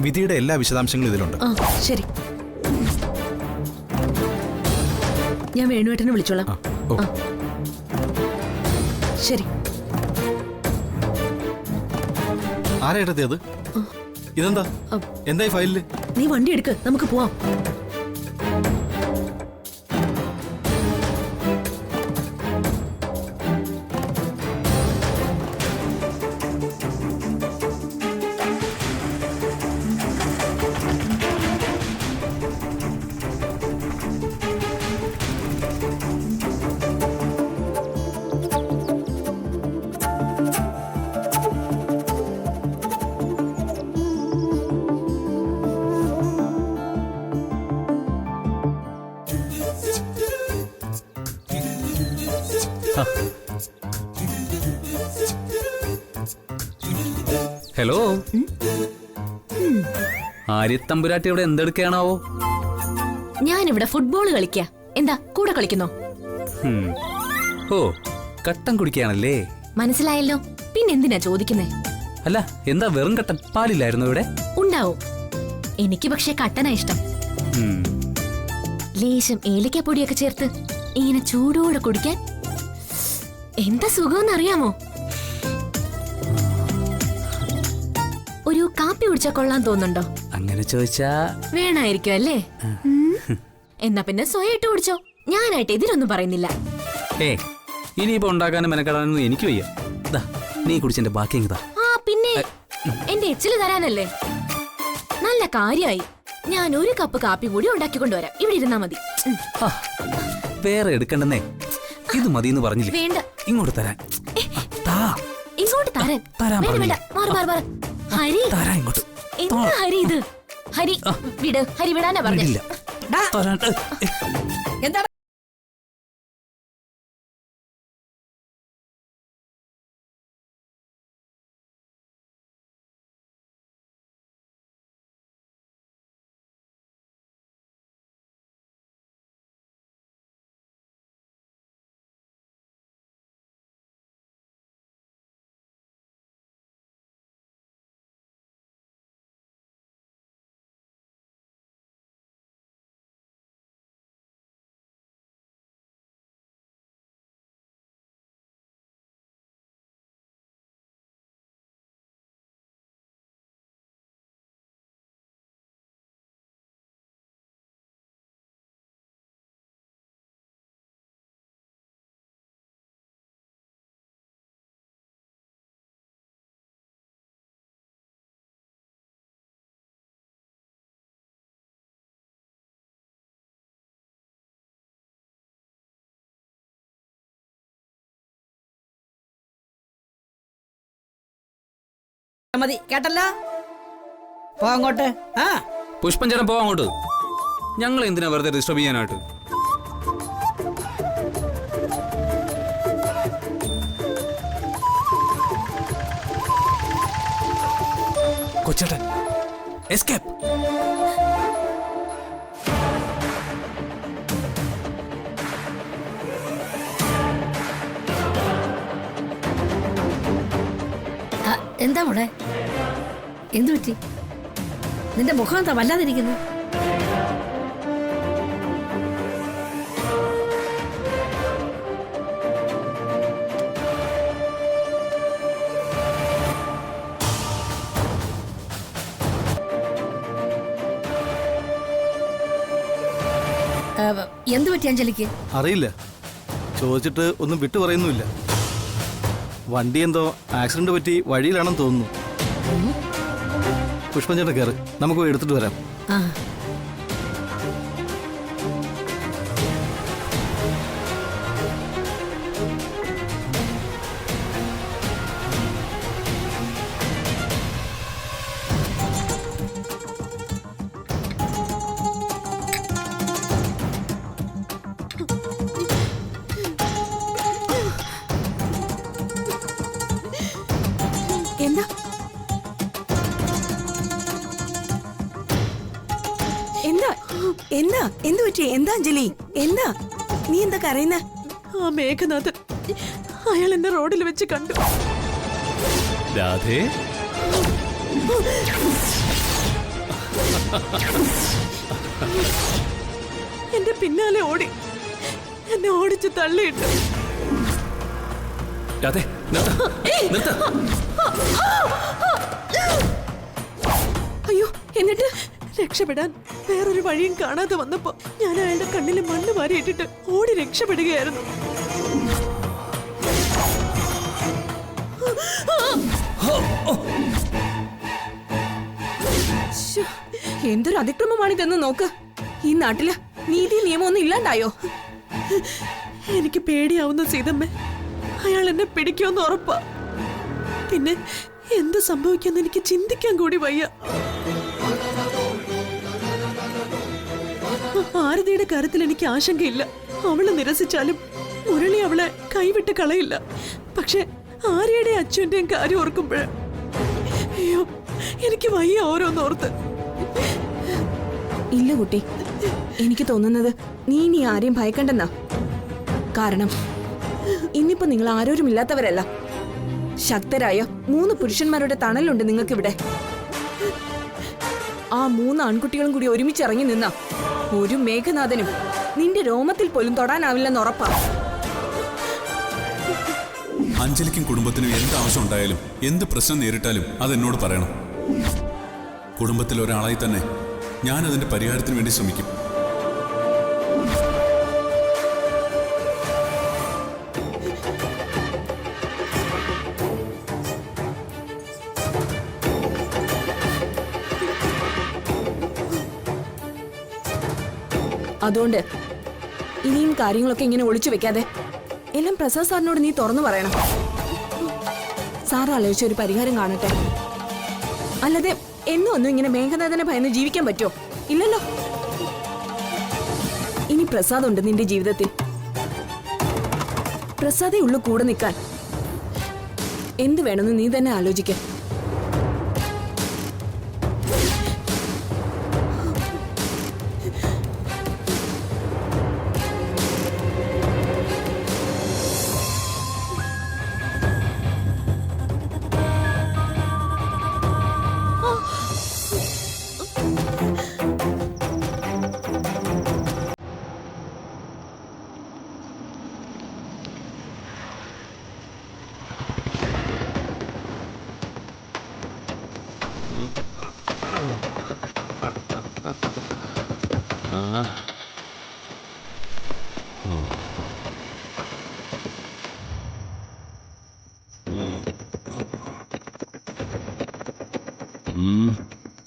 വിധിയുടെ എല്ലാ വിശദാംശങ്ങളും ഇതിലുണ്ട്. ശരി, ഞാൻ വേണുവേട്ടനെ വിളിച്ചോളാം. ശരി. ആരായിട്ടത് അത്? ഇതെന്താ? എന്തായി ഫയലില്? നീ വണ്ടി എടുക്ക്, നമുക്ക് പോവാം. ഹലോ, ആര്യത്തമ്പുരാട്ടി ഇവിടെ എന്തെടുക്കുകയാണാവോ? ഞാനിവിടെ ഫുട്ബോൾ കളിക്ക. എന്താ, കൂടെ കളിക്കുന്നോ? ഓ, കട്ടൻ കുടിക്കുകയാണല്ലേ? മനസ്സിലായല്ലോ, പിന്നെന്തിനാ ചോദിക്കുന്നേ? അല്ല, എന്താ വെറും കട്ടൻ? പാലില്ലായിരുന്നു ഇവിടെ? ഉണ്ടാവും, എനിക്ക് പക്ഷേ കട്ടനാ ഇഷ്ടം. ലേശം ഏലക്കാപ്പൊടിയൊക്കെ ചേർത്ത് ഇങ്ങനെ ചൂടോടെ കുടിക്കാൻ എന്താ സുഖമെന്നറിയാമോ? ഒരു കാപ്പി കുടിച്ചാ കൊള്ളാൻ തോന്നുന്നുണ്ടോ? അങ്ങനെ ചോദിച്ചാ വേണായിരിക്കും അല്ലേ? എന്നാ പിന്നെ സ്വയമായിട്ട് കുടിച്ചോ, ഞാനായിട്ട് ഇതിലൊന്നും പറയുന്നില്ല. ഇനിയിപ്പോ ഉണ്ടാക്കാനും മെനക്കെടാനൊന്നും എനിക്ക് വയ്യ. നീ കുടിച്ചെന്റെ ബാക്കി ഇങ്ങതാ. പിന്നെ എന്റെ എച്ചില് തരാനല്ലേ? നല്ല കാര്യമായി. ഞാൻ ഒരു കപ്പ് കാപ്പി കൂടി ഉണ്ടാക്കിക്കൊണ്ടുവരാം, ഇവിടെ ഇരുന്നാ മതി. വേറെ എടുക്കണ്ടെന്നേ, ഇത് മതിന്ന് പറഞ്ഞില്ലേ? വേണ്ട, ഇങ്ങോട്ട് തരാൻ. ഇങ്ങോട്ട് തരാൻ. ഹരി, എന്താ ഹരി ഇത്? ഹരി വിട്, ഹരി വിടാനാ പറഞ്ഞില്ല. എന്താ മതി കേട്ടല്ലോ, പോ അങ്ങോട്ട്. പുഷ്പം ചേട്ടൻ പോ അങ്ങോട്ട്. ഞങ്ങൾ എന്തിനാ വെറുതെ ഡിസ്റ്റർബ് ചെയ്യാനായിട്ട്? കൊച്ചേട്ടൻ എസ്കേപ്പ്. എന്താ മോളെ, എന്തു പറ്റി? നിന്റെ മുഖം എന്താ വല്ലാതിരിക്കുന്നു? എന്തു പറ്റി അഞ്ജലിക്ക്? അറിയില്ല, ചോദിച്ചിട്ട് ഒന്നും വിട്ടു പറയുന്നുമില്ല. വണ്ടി എന്തോ ആക്സിഡന്റ് പറ്റി വഴിയിലാണെന്ന് തോന്നുന്നു. പുഷ്പം ചേട്ടൻ കയറി, നമുക്ക് പോയി എടുത്തിട്ട് വരാം. എന്താ എന്തു പറ്റി? എന്താ അഞ്ജലി, എന്താ നീ എന്താ കരയുന്ന? ആ മേഘനാഥൻ അയാൾ എന്നെ റോഡിൽ വെച്ച് കണ്ടു. രാധേ, എന്റെ പിന്നാലെ ഓടി എന്നെ ഓടിച്ച് തള്ളിയിട്ടു. രാധേ, നിർത്ത്. അയ്യോ, എന്നിട്ട് രക്ഷപ്പെടാൻ വേറൊരു വഴിയും കാണാതെ വന്നപ്പോ ഞാൻ അയാളുടെ കണ്ണിൽ മണ്ണ് വാരിയിട്ടിട്ട് ഓടി രക്ഷപ്പെടുകയായിരുന്നു. ശ്ശോ, എന്തൊരു അതിക്രമമാണിതെന്ന് നോക്ക്. ഈ നാട്ടില് നീതി നിയമമൊന്നും ഇല്ലാണ്ടായോ? എനിക്ക് പേടിയാവുന്ന സീതമ്മേ, അയാൾ എന്നെ പിടിക്കുമെന്ന് ഉറപ്പാ. പിന്നെ എന്ത് സംഭവിക്കുമെന്ന് എനിക്ക് ചിന്തിക്കാൻ കൂടി വയ്യ. ആരതിയുടെ കാര്യത്തിൽ എനിക്ക് ആശങ്കയില്ല. അവള് നിരസിച്ചാലും മുരളി അവളെ കൈവിട്ട് കളയില്ല. പക്ഷെ ആര്യയുടെ അച്ഛന്റെയും കാര്യം ഓർക്കുമ്പോഴ അയ്യോ, എനിക്ക് വയ്യ ഓരോന്നോർത്ത്. ഇല്ല കുട്ടി, എനിക്ക് തോന്നുന്നത് നീ ഇനി ആരെയും ഭയക്കണ്ടെന്നാ. കാരണം ഇന്നിപ്പോ നിങ്ങൾ ആരോരുമില്ലാത്തവരല്ല. ശക്തരായ 3 പുരുഷന്മാരുടെ തണലുണ്ട് നിങ്ങൾക്കിവിടെ. ആ 3 ആൺകുട്ടികളും കൂടി ഒരുമിച്ചിറങ്ങി നിന്ന ഒരു മേഘനാഥനും നിന്റെ രോമത്തിൽ പോലും തൊടാനാവില്ലെന്ന് ഉറപ്പാ. അഞ്ജലിക്കും കുടുംബത്തിനും എന്ത് ആവശ്യം ഉണ്ടായാലും എന്ത് പ്രശ്നം നേരിട്ടാലും അതെന്നോട് പറയണം. കുടുംബത്തിൽ ഒരാളായി തന്നെ ഞാൻ അതിന്റെ പരിഹാരത്തിന് വേണ്ടി ശ്രമിക്കും. അതുകൊണ്ട് ഇനിയും കാര്യങ്ങളൊക്കെ ഇങ്ങനെ ഒളിച്ചു വെക്കാതെ എല്ലാം പ്രസാദ് സാറിനോട് നീ തുറന്നു പറയണം. സാർ ആലോചിച്ച ഒരു പരിഹാരം കാണട്ടെ. അല്ലാതെ എന്നും ഒന്നും ഇങ്ങനെ മേഘനാഥനെ ഭയന്ന് ജീവിക്കാൻ പറ്റുമോ? ഇല്ലല്ലോ. ഇനി പ്രസാദ് ഉണ്ട് നിന്റെ ജീവിതത്തിൽ. പ്രസാദേ ഉള്ളു കൂടെ നിൽക്കാൻ. എന്ത് വേണമെന്ന് നീ തന്നെ ആലോചിക്ക.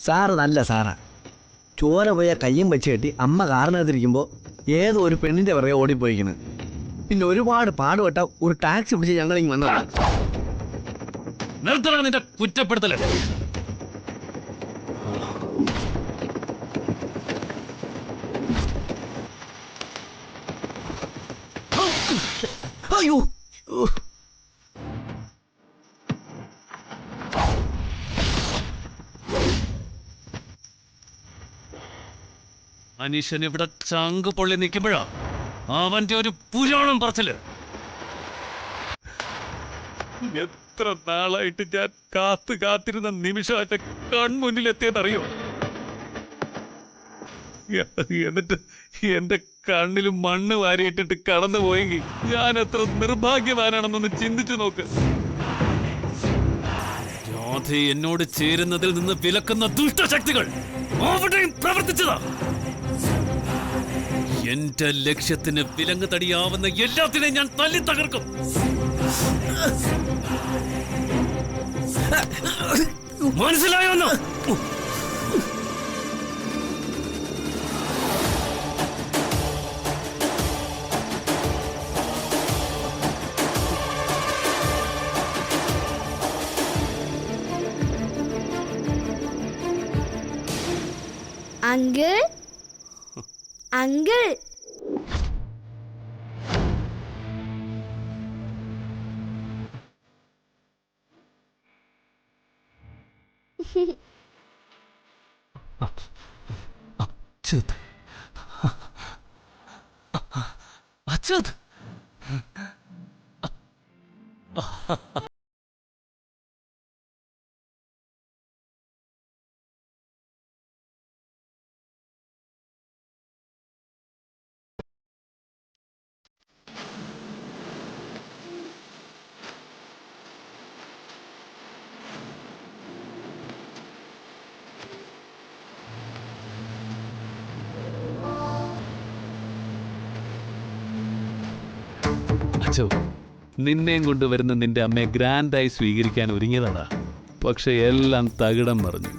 സാറ് നല്ല സാറാ. ചോര പോയ കയ്യും വെച്ച് കെട്ടി അമ്മ കാറിനകത്തിരിക്കുമ്പോൾ ഏതോ ഒരു പെണ്ണിൻ്റെ പുറകെ ഓടിപ്പോയിക്കുന്നു. പിന്നെ ഒരുപാട് പാടുപെട്ട ഒരു ടാക്സി പിടിച്ച് ഞങ്ങളിങ്ങ് വന്നതാണ്. നിർത്തണം നിന്റെ കുറ്റപ്പെടുത്തല്. അയ്യോ, മനുഷ്യൻ ഇവിടെ ചങ്ക് പൊള്ളി നിൽക്കുമ്പോഴാ അവന്റെ ഒരു പുരാണം പറച്ചില്. എത്ര നാളായിട്ട് ഞാൻ കാത്തിരുന്ന നിമിഷം എന്റെ കൺമുന്നിലെത്തിയെന്നറിയോ? എന്നിട്ട് എന്റെ കണ്ണിൽ മണ്ണ് വാരിയിട്ടിട്ട് കടന്നു പോയെങ്കിൽ ഞാൻ എത്ര നിർഭാഗ്യവാനാണെന്നൊന്ന് ചിന്തിച്ചു നോക്ക്. രാധ എന്നോട് ചേരുന്നതിൽ നിന്ന് വിലക്കുന്ന ദുഷ്ടശക്തികൾ അവിടെയും പ്രവർത്തിച്ചതാ. എന്റെ ലക്ഷ്യത്തിന് വിലങ്ങ് തടിയാവുന്ന എല്ലാത്തിനെയും ഞാൻ തല്ലി തകർക്കും. മനസ്സിലായോന്ന്? അങ്കിൾ അങ്കിൾ അച്ഛത് അച്ചോ, നിന്നെയും കൊണ്ടുവരുന്ന നിന്റെ അമ്മയെ ഗ്രാൻഡായി സ്വീകരിക്കാൻ ഒരുങ്ങിയതാടാ. പക്ഷെ എല്ലാം തകിടം മറിഞ്ഞു.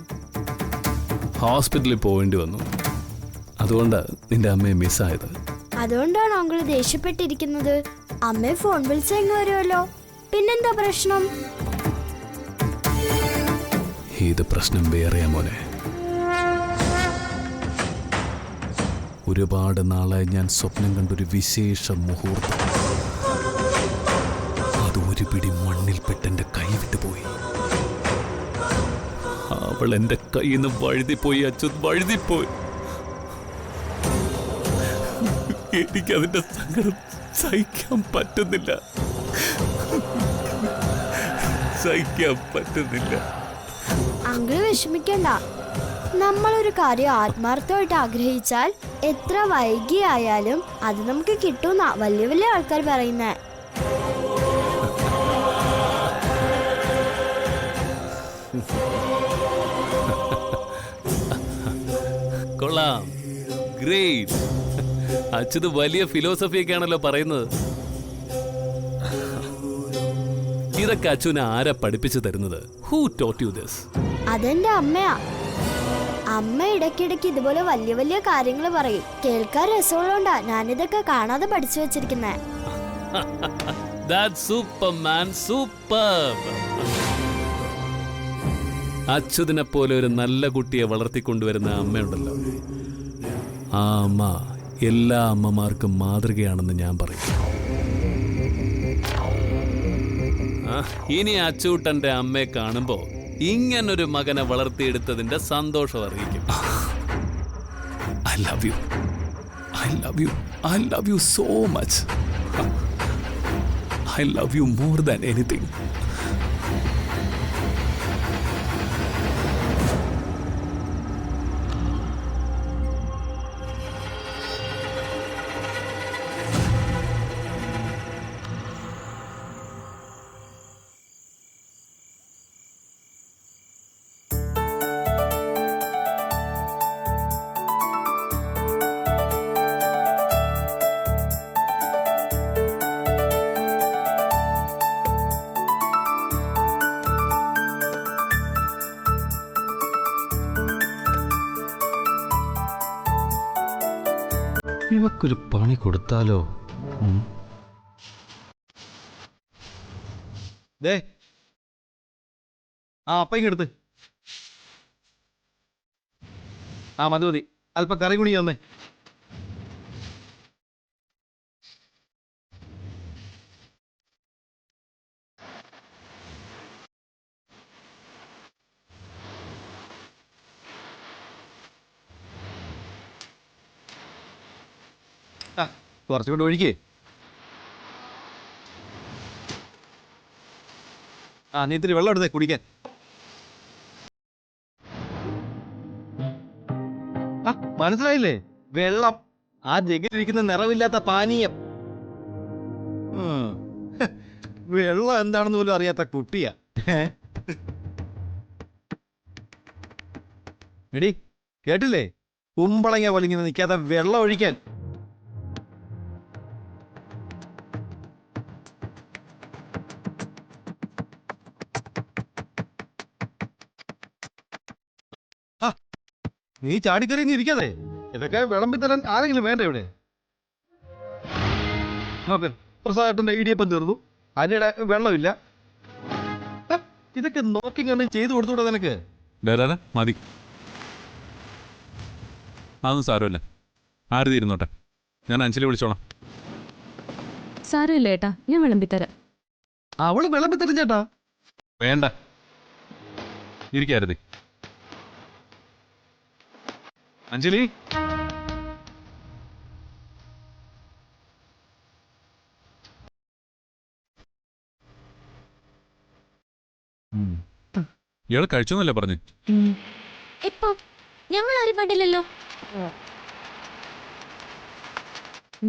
ഹോസ്പിറ്റലിൽ പോവേണ്ടി വന്നു. അതുകൊണ്ടാണ് നിന്റെ അമ്മയെ മിസ്സായത്. അതുകൊണ്ടാണ് അങ്കിൾ ദേഷ്യപ്പെട്ടിരിക്കുന്നത്. അമ്മയെ ഫോൺ വിളിച്ചെങ്ങ് വരുമല്ലോ, പിന്നെന്താ പ്രശ്നം? ഇത് പ്രശ്നം വേറെയാ മോനെ. ഒരുപാട് നാളായി ഞാൻ സ്വപ്നം കണ്ടൊരു വിശേഷ മുഹൂർത്തം. അത് ഒരു പിടി മണ്ണിൽപ്പെട്ടെന്റെ കൈ വിട്ടുപോയി. അവൾ എന്റെ കയ്യിൽ നിന്ന് വഴുതിപ്പോയി അച്ഛൻ, വഴുതിപ്പോയി. എനിക്കതിന്റെ സങ്കടം സഹിക്കാൻ പറ്റുന്നില്ല, സഹിക്കാൻ പറ്റുന്നില്ല. അങ്കിൾ വിഷമിക്കണ്ട. നമ്മളൊരു കാര്യം ആത്മാർത്ഥമായിട്ട് ആഗ്രഹിച്ചാൽ എത്ര വൈകിയായാലും അത് നമുക്ക് കിട്ടുന്ന വലിയ വലിയ ആൾക്കാർ പറയുന്നേ. കൊള്ളാം, ഗ്രേറ്റ്. അച്ഛത് വലിയ ഫിലോസഫിയൊക്കെ ആണല്ലോ പറയുന്നത്. ഇതൊക്കെ അച്ഛനെ ആരാ പഠിപ്പിച്ചു തരുന്നത്? Who taught you this? അതെന്റെ അമ്മയാ. അമ്മ ഇടയ്ക്കിടയ്ക്ക് ഇതുപോലെ വലിയ വലിയ കാര്യങ്ങൾ പറയും. കേൾക്കാൻ രസമുള്ളതുകൊണ്ടാ ഞാനിതൊക്കെ കാണാതെ പഠിച്ചു വെച്ചിരിക്കുന്നേ. That's Superman, superb. അച്യുതിനെ പോലെ ഒരു നല്ല കുട്ടിയെ വളർത്തിക്കൊണ്ടുവരുന്ന അമ്മയുണ്ടല്ലോ, ആ അമ്മ എല്ലാ അമ്മമാർക്കും മാതൃകയാണെന്ന് ഞാൻ പറയും. ഇനി അച്ചൂട്ടന്റെ അമ്മയെ കാണുമ്പോ ഇങ്ങനൊരു മകനെ വളർത്തിയെടുത്തതിന്റെ സന്തോഷം അറിയിക്കും. I love you. I love you. I love you so much. I love you more than anything. ഇവക്കൊരു പണി കൊടുത്താലോ? ദേ, അപ്പം ഇങ്ങെടുത്ത്. മതി മതി, അല്പം കറി കുണി തന്നേ. കുറച്ചുകൊണ്ട് ഒഴിക്കേ. നീ ഇത്തിരി വെള്ളം എടുത്തേ കുടിക്കാൻ. മനസ്സിലായില്ലേ? വെള്ളം, ആ ജഗിലിരിക്കുന്ന നിറവില്ലാത്ത പാനീയം. വെള്ളം എന്താണെന്ന് പോലും അറിയാത്ത കുട്ടിയാ. എടി കേട്ടില്ലേ? കുമ്പളങ്ങ പോലെ ഇങ്ങനെ നിൽക്കാതെ വെള്ളം ഒഴിക്കാൻ. നീ ചാടിക്കറി ഇരിക്കാതെ, ഇതൊക്കെ വിളമ്പിത്തരാൻ ആരെങ്കിലും വേണ്ട ഇവിടെ? നോക്ക്, പ്രസാദേട്ടന്റെ ഇടിയപ്പം തീർന്നു, അതിനിടെ വെള്ളമില്ല. ഇതൊക്കെ നോക്കി കണ്ട് ചെയ്തു കൊടുത്തൂടെ നിനക്ക്? മതി, അതൊന്നും സാരമില്ല. ആര് തീരുന്നോട്ടെ, ഞാൻ അഞ്ജലി വിളിച്ചോളാം. സാരമില്ല ഏട്ടാ, ഞാൻ വിളമ്പിത്തരാം. അവള് വിളമ്പിത്തരും ചേട്ടാ. വേണ്ട, ഇരിക്കാരുതി. അഞ്ജലി, ഇയാള് കഴിച്ചോന്നല്ലേ പറഞ്ഞു? ഇപ്പൊ ഞങ്ങൾ ആരും കണ്ടില്ലല്ലോ.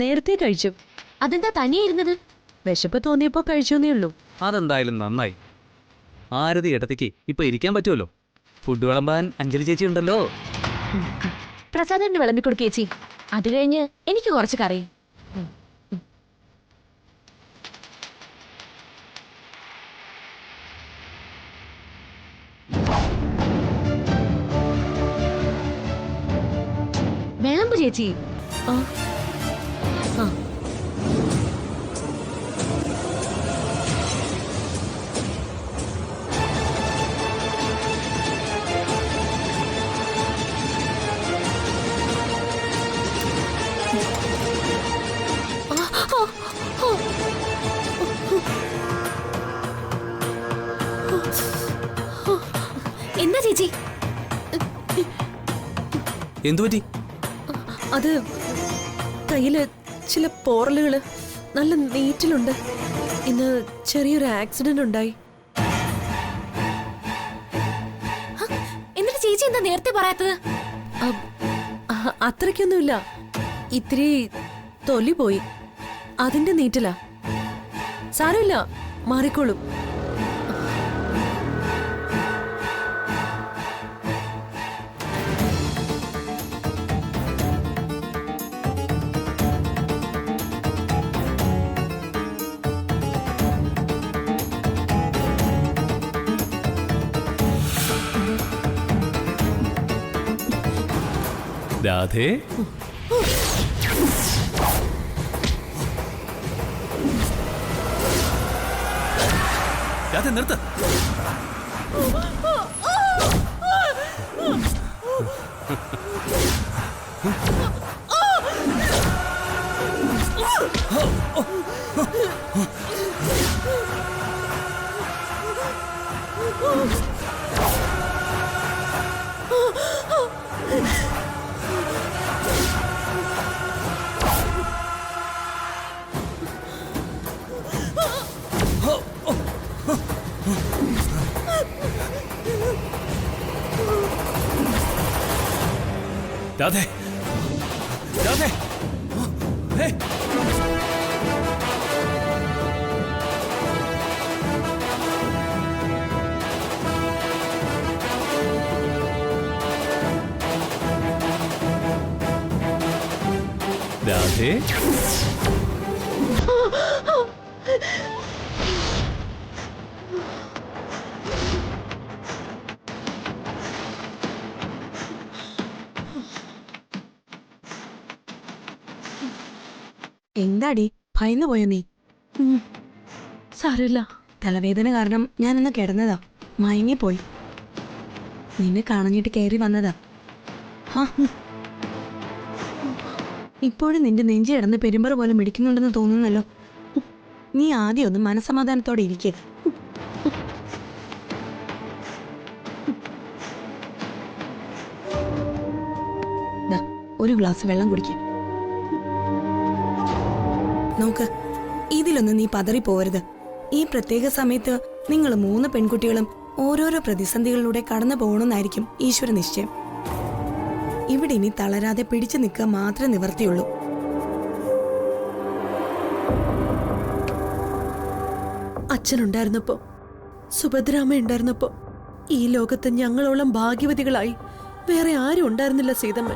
നേരത്തെ കഴിച്ചു. അതെന്താ തനിയെ ഇരുന്നത്? വിശപ്പ് തോന്നിയപ്പോ കഴിച്ചോന്നേ ഉള്ളൂ. അതെന്തായാലും നന്നായി. ആരതി ഇടത്തേക്ക് ഇപ്പൊ ഇരിക്കാൻ പറ്റുമല്ലോ. ഫുഡ് വിളമ്പാൻ അഞ്ജലി ചേച്ചി ഉണ്ടല്ലോ. പ്രസാദേട്ടന് വിളമ്പിക്കൊടുക്കേച്ചി, അത് കഴിഞ്ഞ് എനിക്ക് കുറച്ച് കറി. ചേച്ചി? ആ ആ എന്താ ചേച്ചി? എന്തുപറ്റി? അത് കയ്യില് ചില പോറലുകള് നല്ല നീറ്റിലുണ്ട്. ഇന്ന് ചെറിയൊരു ആക്സിഡന്റ് ഉണ്ടായി. എന്നിട്ട് ചേച്ചി എന്താ നേരത്തെ പറയാത്തത്? അത്രയ്ക്കൊന്നുമില്ല, ഇത്തിരി തൊലി പോയി, അതിന്റെ നീറ്റിലാ. സാരമില്ല, മാറിക്കോളും. രാധേ, രാധേ നിർത്ത്. രാധേ, രാധേ, ഹേ. രാധേ, എന്താടി ഭയന്നു പോയോ നീ? സാരമില്ല, തലവേദന കാരണം ഞാനൊന്ന് കിടന്നതാ, മയങ്ങിപ്പോയി. നിന്നെ കാണഞ്ഞിട്ട് കയറി വന്നതാ. ഇപ്പോഴും നിന്റെ നെഞ്ചി കിടന്ന് പെരുമ്പറ പോലെ മിടിക്കുന്നുണ്ടെന്ന് തോന്നുന്നല്ലോ. നീ ആദ്യം ഒന്ന് മനസമാധാനത്തോടെ ഇരിക്കുക. ഒരു ഗ്ലാസ് വെള്ളം കുടിക്കുക. നോക്ക്, ഇതിലൊന്നും നീ പതറിപ്പോവരുത്. ഈ പ്രത്യേക സമയത്ത് നിങ്ങൾ 3 പെൺകുട്ടികളും ഓരോരോ പ്രതിസന്ധികളിലൂടെ കടന്നു പോകണമെന്നായിരിക്കും ഈശ്വര നിശ്ചയം. ഇവിടെ ഇനി തളരാതെ പിടിച്ചു നിൽക്കുക മാത്രമേ നിവർത്തിയുള്ളൂ. അച്ഛനുണ്ടായിരുന്നപ്പോ, സുഭദ്രാമ്മ ഉണ്ടായിരുന്നപ്പോ ഈ ലോകത്ത് ഞങ്ങളോളം ഭാഗ്യവതികളായി വേറെ ആരും ഉണ്ടായിരുന്നില്ല സീതമ്മ.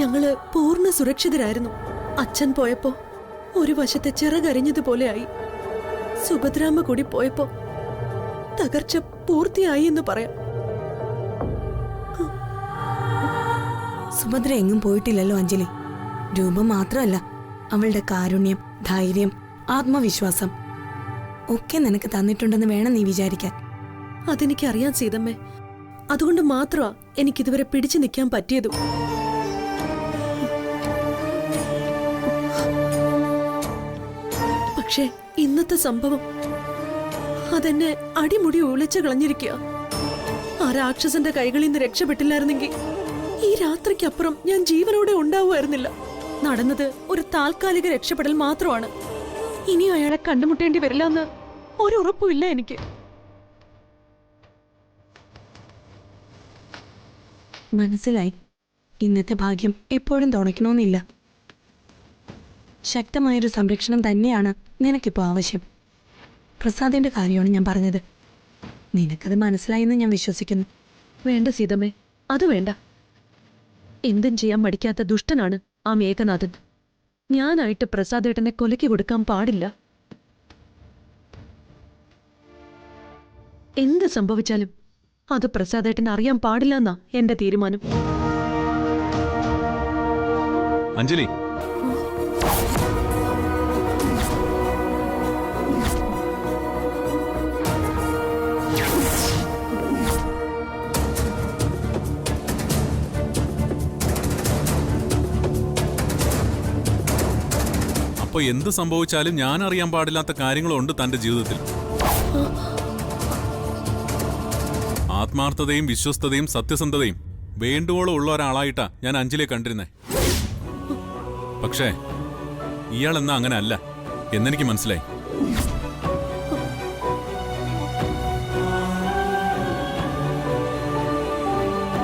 ഞങ്ങള് പൂർണ്ണ സുരക്ഷിതരായിരുന്നു. അച്ഛൻ പോയപ്പോ ഒരു വശത്തെ ചിറകരിഞ്ഞതുപോലെയായി. സുഭദ്രാമ്മ കൂടി പോയപ്പോ തകർച്ച പൂർത്തിയായി എന്ന് പറയാം. സുഭദ്ര എങ്ങും പോയിട്ടില്ലല്ലോ അഞ്ജലി. രൂപം മാത്രമല്ല, അവളുടെ കാരുണ്യം, ധൈര്യം, ആത്മവിശ്വാസം ഒക്കെ നിനക്ക് തന്നിട്ടുണ്ടെന്ന് വേണം നീ വിചാരിക്കാൻ. അതെനിക്കറിയാം സീതമ്മേ. അതുകൊണ്ട് മാത്രമാ എനിക്കിതുവരെ പിടിച്ചു നിൽക്കാൻ പറ്റിയതും. പക്ഷേ ഇന്നത്തെ സംഭവം അതെന്നെ അടിമുടി ഒളിച്ചു കളഞ്ഞിരിക്കുക. ആ രാക്ഷസന്റെ കൈകളിൽ നിന്ന് രക്ഷപ്പെട്ടില്ലായിരുന്നെങ്കിൽ ഈ രാത്രിക്കപ്പുറം ഞാൻ ജീവനോടെ ഉണ്ടാവുമായിരുന്നില്ല. നടന്നത് ഒരു താൽക്കാലിക രക്ഷപ്പെടൽ മാത്രമാണ്. ഇനി അയാളെ കണ്ടുമുട്ടേണ്ടി വരില്ല എന്ന് ഒരു ഉറപ്പുമില്ല എനിക്ക്. മനസ്സിലായി. ഇന്നത്തെ ഭാഗ്യം എപ്പോഴും തുണയ്ക്കണമെന്നില്ല. ശക്തമായൊരു സംരക്ഷണം തന്നെയാണ് നിനക്കിപ്പോൾ ആവശ്യം. പ്രസാദിന്റെ കാര്യമാണ് ഞാൻ പറഞ്ഞത്. നിനക്കത് മനസ്സിലായെന്ന് ഞാൻ വിശ്വസിക്കുന്നു. വേണ്ട സീതമ്മേ, അത് വേണ്ട. എന്തും ചെയ്യാൻ മടിക്കാത്ത ദുഷ്ടനാണ് ആ മേഘനാഥൻ. ഞാനായിട്ട് പ്രസാദേട്ടനെ കൊലയ്ക്ക് കൊടുക്കാൻ പാടില്ല. എന്ത് സംഭവിച്ചാലും അത് പ്രസാദേട്ടൻ അറിയാൻ പാടില്ല എന്നാ എന്റെ തീരുമാനം. അഞ്ജലി, അപ്പൊ എന്ത് സംഭവിച്ചാലും ഞാൻ അറിയാൻ പാടില്ലാത്ത കാര്യങ്ങളുണ്ട് തന്റെ ജീവിതത്തിൽ. ആത്മാർത്ഥതയും വിശ്വസ്തതയും സത്യസന്ധതയും വേണ്ടുവോളം ഉള്ള ഒരാളായിട്ടാ ഞാൻ അഞ്ജലിയെ കണ്ടിരുന്നേ. പക്ഷേ ഇയാൾ എന്നാ അങ്ങനെ അല്ല എന്നെനിക്ക് മനസ്സിലായി.